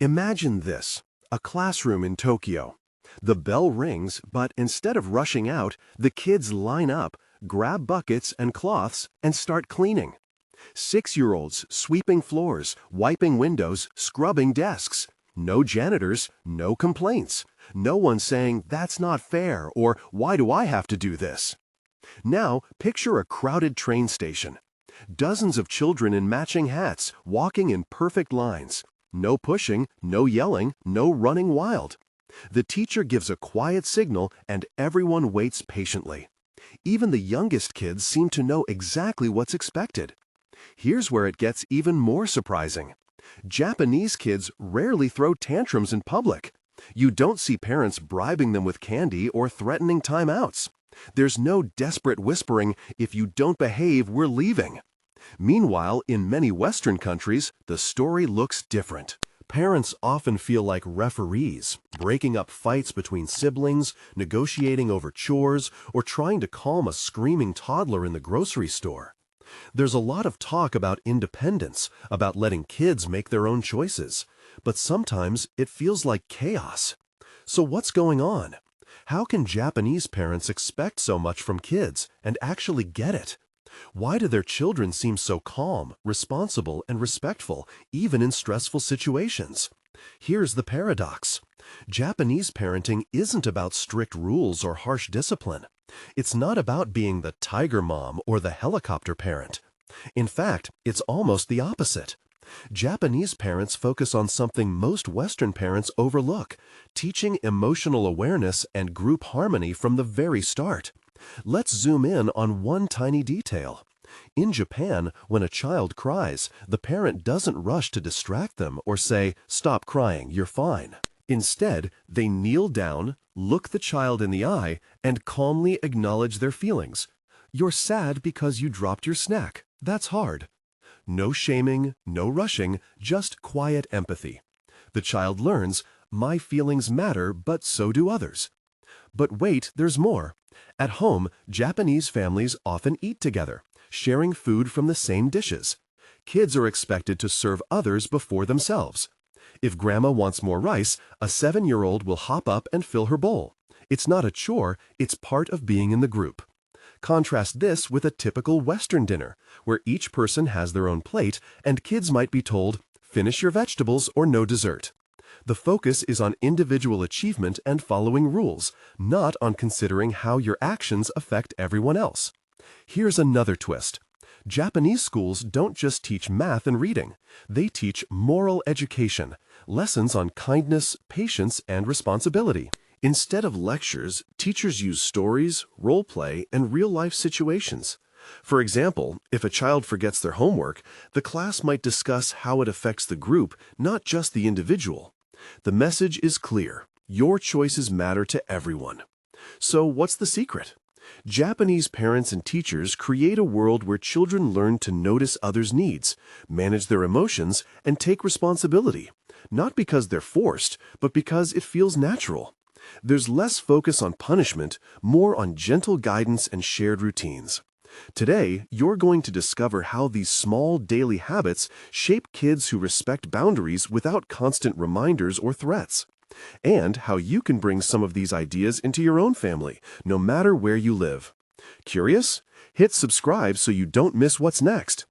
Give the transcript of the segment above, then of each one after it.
Imagine this, a classroom in Tokyo. The bell rings, but instead of rushing out, the kids line up, grab buckets and cloths, and start cleaning. 6-year-olds sweeping floors, wiping windows, scrubbing desks. No janitors, no complaints. No one saying, "That's not fair," or "Why do I have to do this?" Now, picture a crowded train station. Dozens of children in matching hats, walking in perfect lines. No pushing, no yelling, no running wild. The teacher gives a quiet signal and everyone waits patiently. Even the youngest kids seem to know exactly what's expected. Here's where it gets even more surprising. Japanese kids rarely throw tantrums in public. You don't see parents bribing them with candy or threatening timeouts. There's no desperate whispering, "If you don't behave, we're leaving." Meanwhile, in many Western countries, the story looks different. Parents often feel like referees, breaking up fights between siblings, negotiating over chores, or trying to calm a screaming toddler in the grocery store. There's a lot of talk about independence, about letting kids make their own choices, but sometimes it feels like chaos. So what's going on? How can Japanese parents expect so much from kids and actually get it? Why do their children seem so calm, responsible, and respectful, even in stressful situations? Here's the paradox. Japanese parenting isn't about strict rules or harsh discipline. It's not about being the tiger mom or the helicopter parent. In fact, it's almost the opposite. Japanese parents focus on something most Western parents overlook, teaching emotional awareness and group harmony from the very start. Let's zoom in on one tiny detail. In Japan, when a child cries, the parent doesn't rush to distract them or say, "Stop crying, you're fine." Instead, they kneel down, look the child in the eye, and calmly acknowledge their feelings. "You're sad because you dropped your snack. That's hard." No shaming, no rushing, just quiet empathy. The child learns, "My feelings matter, but so do others." But wait, there's more. At home, Japanese families often eat together, sharing food from the same dishes. Kids are expected to serve others before themselves. If grandma wants more rice, a 7-year-old will hop up and fill her bowl. It's not a chore, it's part of being in the group. Contrast this with a typical Western dinner, where each person has their own plate and kids might be told, "Finish your vegetables or no dessert." The focus is on individual achievement and following rules, not on considering how your actions affect everyone else. Here's another twist. Japanese schools don't just teach math and reading. They teach moral education, lessons on kindness, patience, and responsibility. Instead of lectures, teachers use stories, role play, and real-life situations. For example, if a child forgets their homework, the class might discuss how it affects the group, not just the individual. The message is clear. Your choices matter to everyone. So what's the secret? Japanese parents and teachers create a world where children learn to notice others' needs, manage their emotions, and take responsibility, not because they're forced, but because it feels natural. There's less focus on punishment, more on gentle guidance and shared routines. Today, you're going to discover how these small daily habits shape kids who respect boundaries without constant reminders or threats, and how you can bring some of these ideas into your own family, no matter where you live. Curious? Hit subscribe so you don't miss what's next.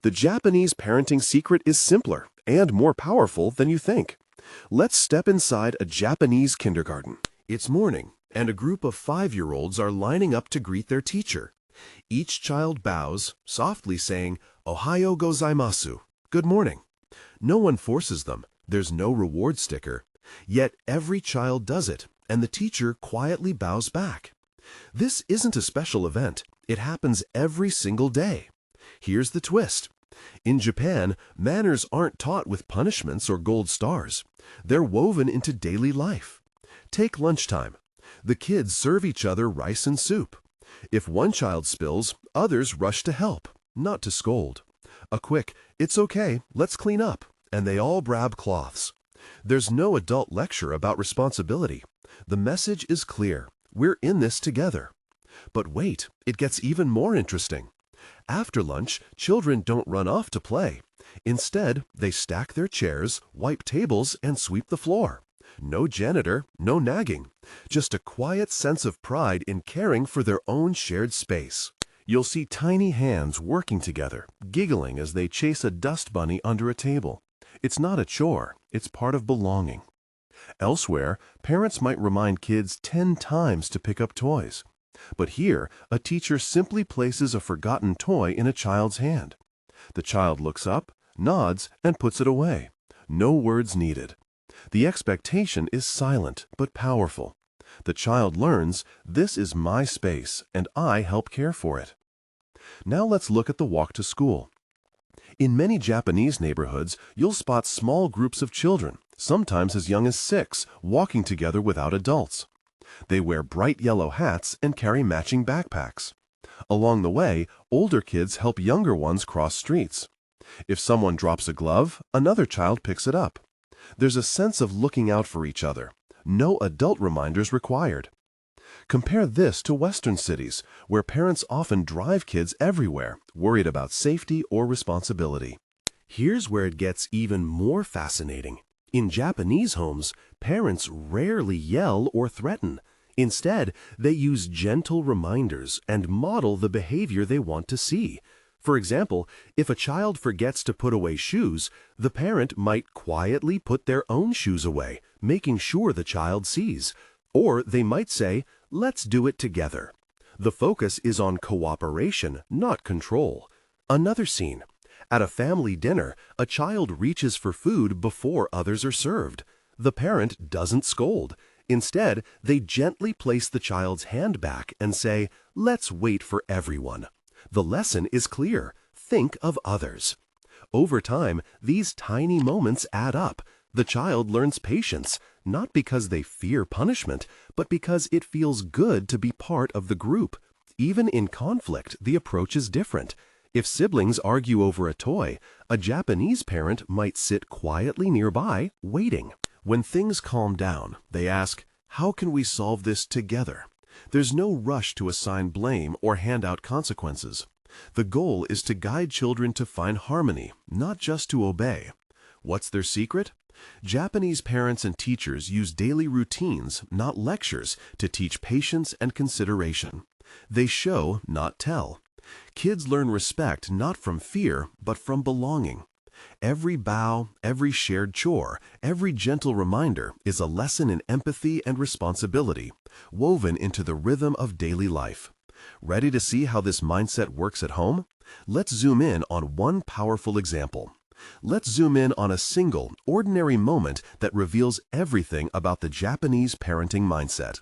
The Japanese parenting secret is simpler and more powerful than you think. Let's step inside a Japanese kindergarten. It's morning, and a group of 5-year-olds are lining up to greet their teacher. Each child bows, softly saying, "Ohayo gozaimasu," good morning. No one forces them. There's no reward sticker. Yet every child does it, and the teacher quietly bows back. This isn't a special event. It happens every single day. Here's the twist. In Japan, manners aren't taught with punishments or gold stars. They're woven into daily life. Take lunchtime. The kids serve each other rice and soup. If one child spills, others rush to help, not to scold. A quick, "It's okay, let's clean up," and they all grab cloths. There's no adult lecture about responsibility. The message is clear. We're in this together. But wait, it gets even more interesting. After lunch, children don't run off to play. Instead, they stack their chairs, wipe tables, and sweep the floor. No janitor, no nagging. Just a quiet sense of pride in caring for their own shared space. You'll see tiny hands working together, giggling as they chase a dust bunny under a table. It's not a chore, it's part of belonging. Elsewhere, parents might remind kids 10 times to pick up toys. But here, a teacher simply places a forgotten toy in a child's hand. The child looks up, nods, and puts it away. No words needed. The expectation is silent but powerful. The child learns, this is my space, and I help care for it. Now let's look at the walk to school. In many Japanese neighborhoods, you'll spot small groups of children, sometimes as young as 6, walking together without adults. They wear bright yellow hats and carry matching backpacks. Along the way, older kids help younger ones cross streets. If someone drops a glove, another child picks it up. There's a sense of looking out for each other. No adult reminders required. Compare this to Western cities, where parents often drive kids everywhere, worried about safety or responsibility. Here's where it gets even more fascinating. In Japanese homes, parents rarely yell or threaten. Instead, they use gentle reminders and model the behavior they want to see. For example, if a child forgets to put away shoes, the parent might quietly put their own shoes away, making sure the child sees. Or they might say, "Let's do it together." The focus is on cooperation, not control. Another scene. At a family dinner, a child reaches for food before others are served. The parent doesn't scold. Instead, they gently place the child's hand back and say, "Let's wait for everyone." The lesson is clear. Think of others. Over time, these tiny moments add up. The child learns patience, not because they fear punishment, but because it feels good to be part of the group. Even in conflict, the approach is different. If siblings argue over a toy, a Japanese parent might sit quietly nearby, waiting. When things calm down, they ask, "How can we solve this together?" There's no rush to assign blame or hand out consequences. The goal is to guide children to find harmony, not just to obey. What's their secret? Japanese parents and teachers use daily routines, not lectures, to teach patience and consideration. They show, not tell. Kids learn respect not from fear, but from belonging. Every bow, every shared chore, every gentle reminder is a lesson in empathy and responsibility, woven into the rhythm of daily life. Ready to see how this mindset works at home? Let's zoom in on one powerful example. Let's zoom in on a single, ordinary moment that reveals everything about the Japanese parenting mindset.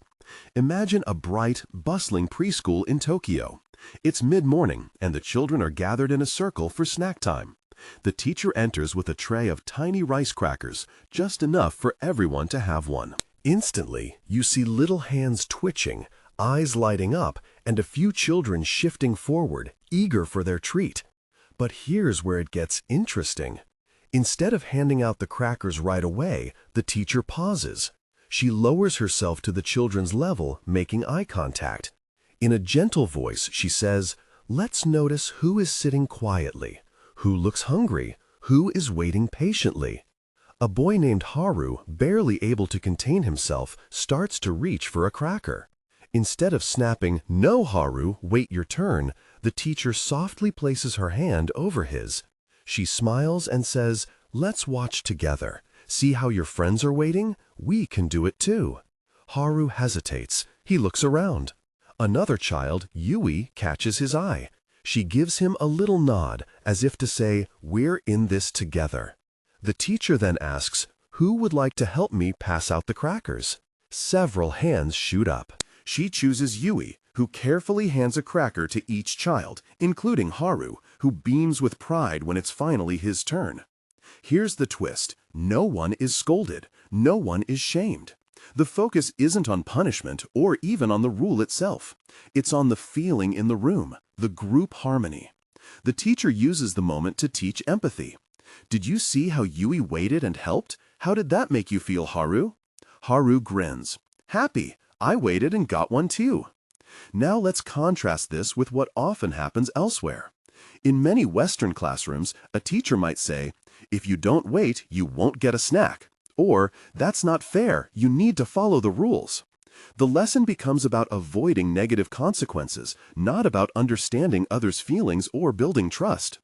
Imagine a bright, bustling preschool in Tokyo. It's mid-morning, and the children are gathered in a circle for snack time. The teacher enters with a tray of tiny rice crackers, just enough for everyone to have one. Instantly, you see little hands twitching, eyes lighting up, and a few children shifting forward, eager for their treat. But here's where it gets interesting. Instead of handing out the crackers right away, the teacher pauses. She lowers herself to the children's level, making eye contact. In a gentle voice, she says, "Let's notice who is sitting quietly, who looks hungry, who is waiting patiently." A boy named Haru, barely able to contain himself, starts to reach for a cracker. Instead of snapping, "No, Haru, wait your turn," the teacher softly places her hand over his. She smiles and says, "Let's watch together. See how your friends are waiting? We can do it too." Haru hesitates. He looks around. Another child, Yui, catches his eye. She gives him a little nod, as if to say, "We're in this together." The teacher then asks, "Who would like to help me pass out the crackers?" Several hands shoot up. She chooses Yui, who carefully hands a cracker to each child, including Haru, who beams with pride when it's finally his turn. Here's the twist. No one is scolded. No one is shamed. The focus isn't on punishment or even on the rule itself. It's on the feeling in the room, the group harmony. The teacher uses the moment to teach empathy. "Did you see how Yui waited and helped? How did that make you feel, Haru?" Haru grins. "Happy. I waited and got one too." Now let's contrast this with what often happens elsewhere. In many Western classrooms, a teacher might say, "If you don't wait, you won't get a snack." Or, "That's not fair, you need to follow the rules." The lesson becomes about avoiding negative consequences, not about understanding others' feelings or building trust.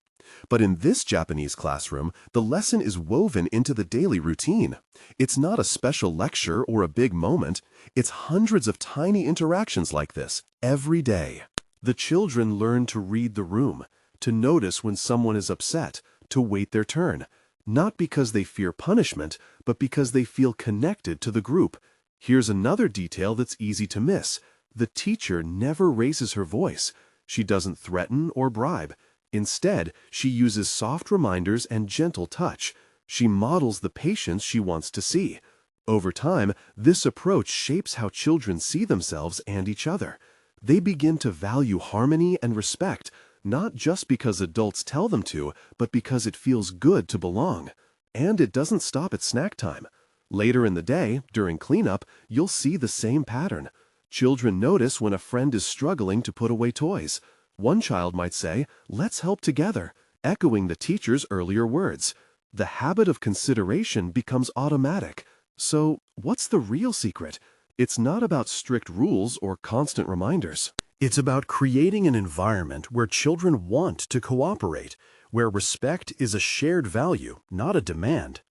But in this Japanese classroom, the lesson is woven into the daily routine. It's not a special lecture or a big moment. It's hundreds of tiny interactions like this, every day. The children learn to read the room, to notice when someone is upset, to wait their turn, not because they fear punishment, but because they feel connected to the group. Here's another detail that's easy to miss. The teacher never raises her voice. She doesn't threaten or bribe. Instead, she uses soft reminders and gentle touch. She models the patience she wants to see. Over time, this approach shapes how children see themselves and each other. They begin to value harmony and respect, not just because adults tell them to, but because it feels good to belong. And it doesn't stop at snack time. Later in the day, during cleanup, you'll see the same pattern. Children notice when a friend is struggling to put away toys. One child might say, "Let's help together," echoing the teacher's earlier words. The habit of consideration becomes automatic. So, what's the real secret? It's not about strict rules or constant reminders. It's about creating an environment where children want to cooperate, where respect is a shared value, not a demand.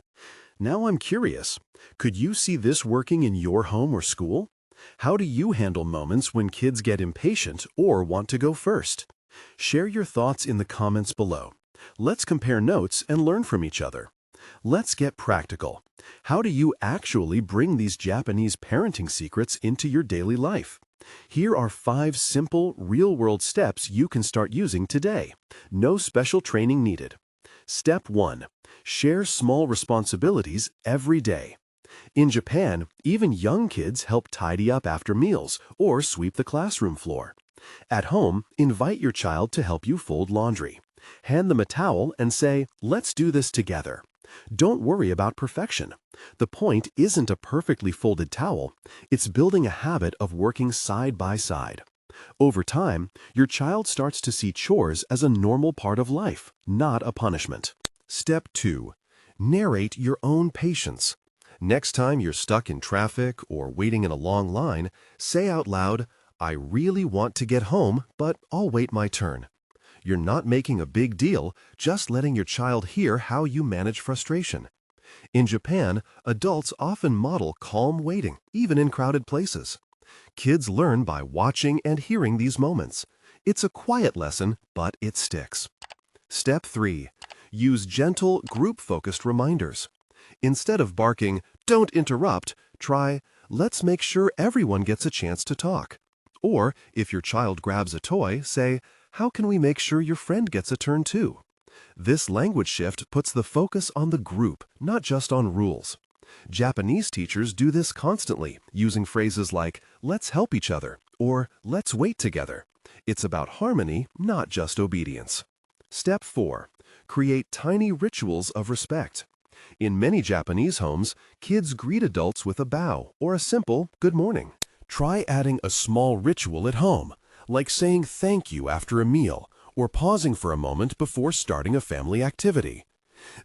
Now I'm curious, could you see this working in your home or school? How do you handle moments when kids get impatient or want to go first? Share your thoughts in the comments below. Let's compare notes and learn from each other. Let's get practical. How do you actually bring these Japanese parenting secrets into your daily life? Here are 5 simple, real-world steps you can start using today. No special training needed. Step 1. Share small responsibilities every day. In Japan, even young kids help tidy up after meals or sweep the classroom floor. At home, invite your child to help you fold laundry. Hand them a towel and say, "Let's do this together." Don't worry about perfection. The point isn't a perfectly folded towel. It's building a habit of working side by side. Over time, your child starts to see chores as a normal part of life, not a punishment. Step 2. Narrate your own patience. Next time you're stuck in traffic or waiting in a long line, say out loud, "I really want to get home, but I'll wait my turn." You're not making a big deal, just letting your child hear how you manage frustration. In Japan, adults often model calm waiting, even in crowded places. Kids learn by watching and hearing these moments. It's a quiet lesson, but it sticks. Step 3. Use gentle, group-focused reminders. Instead of barking, "Don't interrupt," try, "Let's make sure everyone gets a chance to talk." Or, if your child grabs a toy, say, "How can we make sure your friend gets a turn too?" This language shift puts the focus on the group, not just on rules. Japanese teachers do this constantly, using phrases like, "Let's help each other," or "Let's wait together." It's about harmony, not just obedience. Step 4. Create tiny rituals of respect. In many Japanese homes, kids greet adults with a bow or a simple "good morning." Try adding a small ritual at home, like saying thank you after a meal or pausing for a moment before starting a family activity.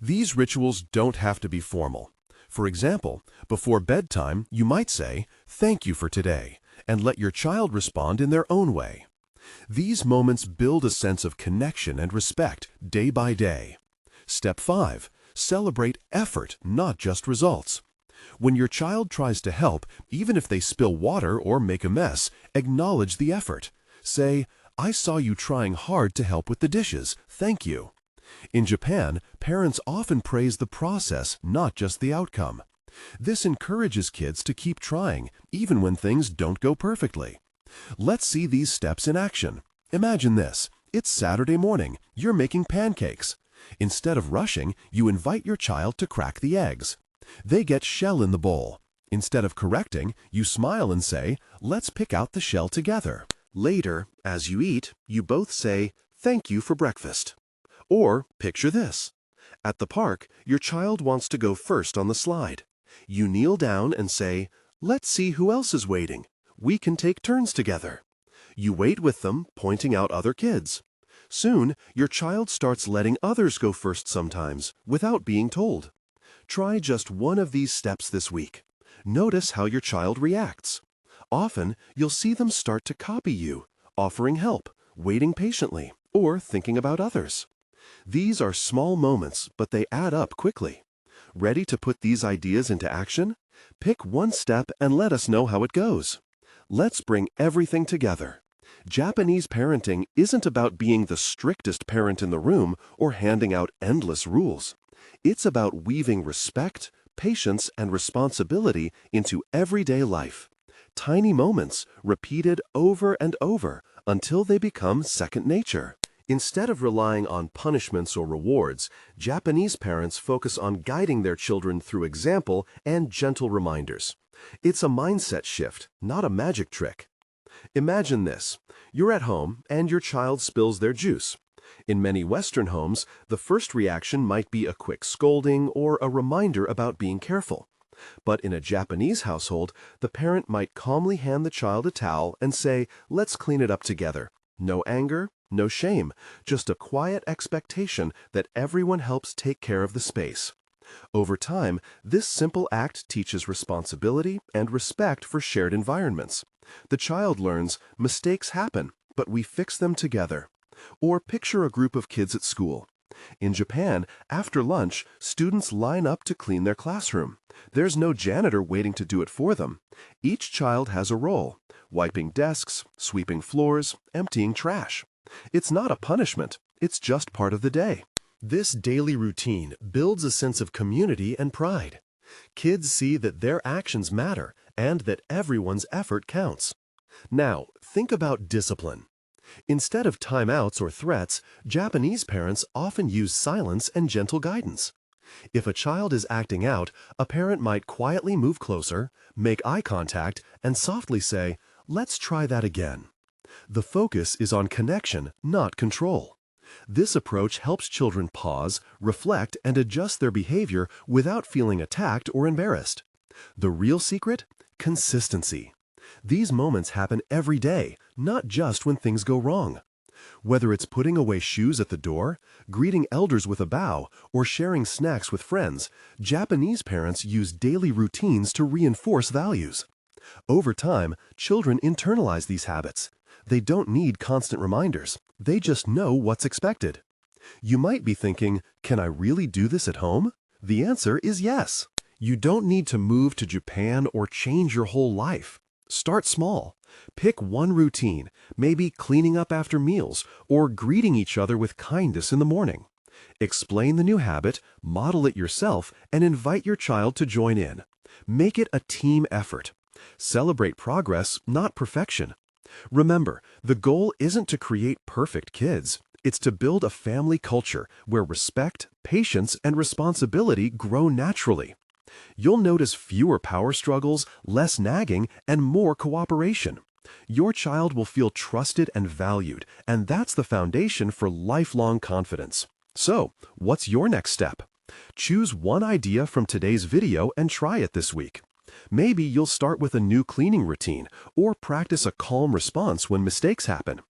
These rituals don't have to be formal. For example, before bedtime, you might say, "Thank you for today," and let your child respond in their own way. These moments build a sense of connection and respect day by day. Step 5. Celebrate effort, not just results. When your child tries to help, even if they spill water or make a mess, acknowledge the effort. Say, "I saw you trying hard to help with the dishes. Thank you." In Japan, parents often praise the process, not just the outcome. This encourages kids to keep trying, even when things don't go perfectly. Let's see these steps in action. Imagine this. It's Saturday morning. You're making pancakes. Instead of rushing, you invite your child to crack the eggs. They get shell in the bowl. Instead of correcting, you smile and say, "Let's pick out the shell together." Later, as you eat, you both say, "Thank you for breakfast." Or, picture this. At the park, your child wants to go first on the slide. You kneel down and say, "Let's see who else is waiting. We can take turns together." You wait with them, pointing out other kids. Soon, your child starts letting others go first sometimes, without being told. Try just one of these steps this week. Notice how your child reacts. Often, you'll see them start to copy you, offering help, waiting patiently, or thinking about others. These are small moments, but they add up quickly. Ready to put these ideas into action? Pick one step and let us know how it goes. Let's bring everything together. Japanese parenting isn't about being the strictest parent in the room or handing out endless rules. It's about weaving respect, patience, and responsibility into everyday life. Tiny moments repeated over and over until they become second nature. Instead of relying on punishments or rewards, Japanese parents focus on guiding their children through example and gentle reminders. It's a mindset shift, not a magic trick. Imagine this. You're at home and your child spills their juice. In many Western homes, the first reaction might be a quick scolding or a reminder about being careful. But in a Japanese household, the parent might calmly hand the child a towel and say, "Let's clean it up together." No anger, no shame, just a quiet expectation that everyone helps take care of the space. Over time, this simple act teaches responsibility and respect for shared environments. The child learns mistakes happen, but we fix them together. Or picture a group of kids at school. In Japan, after lunch, students line up to clean their classroom. There's no janitor waiting to do it for them. Each child has a role: wiping desks, sweeping floors, emptying trash. It's not a punishment, it's just part of the day. This daily routine builds a sense of community and pride. Kids see that their actions matter and that everyone's effort counts. Now, think about discipline. Instead of timeouts or threats, Japanese parents often use silence and gentle guidance. If a child is acting out, a parent might quietly move closer, make eye contact, and softly say, "Let's try that again." The focus is on connection, not control. This approach helps children pause, reflect, and adjust their behavior without feeling attacked or embarrassed. The real secret? Consistency. These moments happen every day, not just when things go wrong. Whether it's putting away shoes at the door, greeting elders with a bow, or sharing snacks with friends, Japanese parents use daily routines to reinforce values. Over time, children internalize these habits. They don't need constant reminders. They just know what's expected. You might be thinking, can I really do this at home? The answer is yes. You don't need to move to Japan or change your whole life. Start small. Pick one routine, maybe cleaning up after meals or greeting each other with kindness in the morning. Explain the new habit, model it yourself, and invite your child to join in. Make it a team effort. Celebrate progress, not perfection. Remember, the goal isn't to create perfect kids. It's to build a family culture where respect, patience, and responsibility grow naturally. You'll notice fewer power struggles, less nagging, and more cooperation. Your child will feel trusted and valued, and that's the foundation for lifelong confidence. So, what's your next step? Choose one idea from today's video and try it this week. Maybe you'll start with a new cleaning routine or practice a calm response when mistakes happen.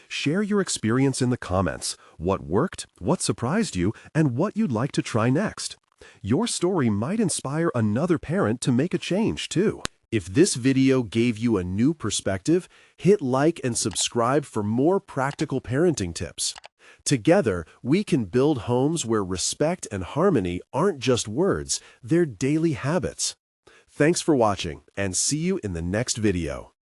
Share your experience in the comments. What worked, what surprised you, and what you'd like to try next. Your story might inspire another parent to make a change, too. If this video gave you a new perspective, hit like and subscribe for more practical parenting tips. Together, we can build homes where respect and harmony aren't just words, they're daily habits. Thanks for watching, and see you in the next video.